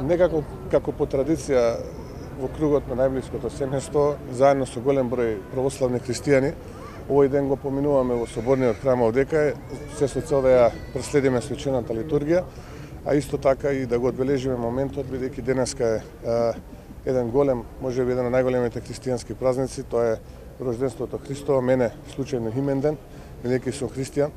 Некако како по традиција во кругот на најблиското семејство, заедно со голем број православни христијани, овој ден го поминуваме во соборниот храм Овдекај, се со цел да ја проследиме свечената литургија, а исто така и да го одбележиме моментот, бидејќи денеска е еден голем, можеби еден од најголемите христијански празници, тоа е рожденството Христово, мене случајно имен ден, бидејќи сум христијан,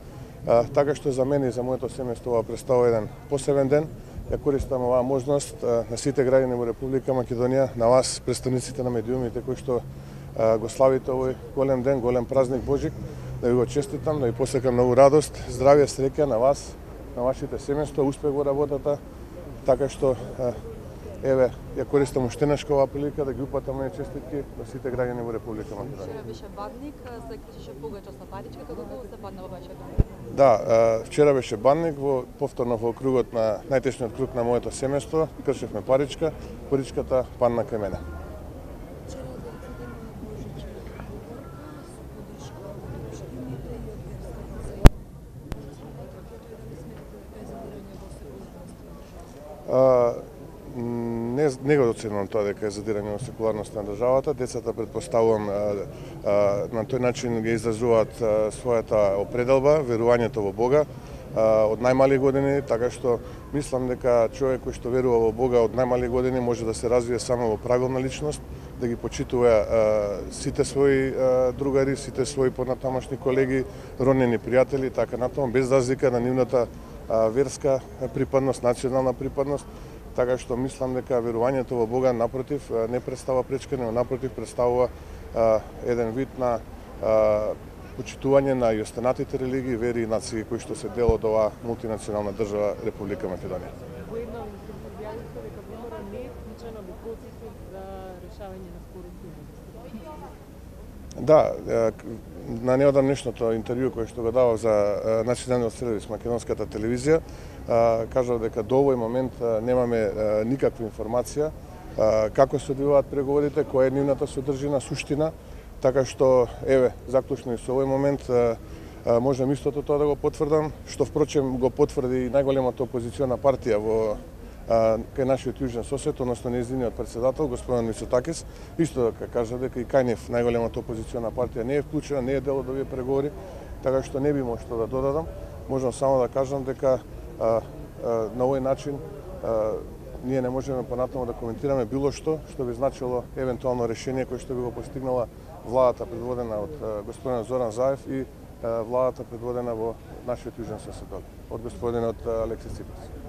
така што за мене и за моето семејство ова представува еден посебен ден. Ја користам оваа можност на сите граѓани во Република Македонија, на вас, представниците на медиумите кои што го славите овој голем ден, голем празник Божик, да ви го честитам, да ви посекам многу радост, здравје, среќа на вас, на вашите семејства, успех во работата, така што еве, ја користам уште еднашка оваа прилика да ги упатам мои честитки на сите граѓани во Република Македонија. Вчера беше бадник, се кршеше погача со паричка, како го се падна во вашиот дом? Да, вчера беше бадник, повторно во кругот на најтешниот круг на моето семејство, кршевме паричка, паричката падна кај мене. Не го оценувам тоа дека е задирање во секуларноста на државата. Децата, предпоставувам, на тој начин ги изразуваат својата определба, верувањето во Бога од најмали години, така што мислам дека човек кој што верува во Бога од најмали години може да се развие само во правилна личност, да ги почитува сите своји другари, сите своји понатамошни колеги, роднини, пријатели, така натаму, без разлика на нивната верска припадност, национална припадност. Така што мислам дека верувањето во Бога напротив не представува пречка, но напротив представува еден вид на почитување на и останатите религии, вери и нации кои што се дел од оваа мултинационална држава Република Македонија. Во една интервју изјавивте дека ВМРО не е вклучена во процесот за решавање на споровите. Да, на неодамнешното интервју кој што го давав за националниот сервис македонската телевизија, кажав дека до овој момент немаме никаква информација како се одвиваат преговорите, која е нивната содржина, суштина, така што, еве, заклучно и со овој момент можам истото тоа да го потврдам, што впрочем го потврди и најголемата опозициона партија во кај нашиот јужен сосед, односно нејзиниот председател, господин Мицотакис, исто дека кажа дека и кај нив најголемата опозициона партија не е вклучена, не е дел од овие преговори, така што не би мо што да додадам. Можам само да кажам дека на овој начин ние не можеме понатаму да коментираме било што би значило евентуално решение кое што би го постигнала владата предводена од господин Зоран Заев и владата предводена во нашиот јужен сосед од господинот Алексис Ципрас.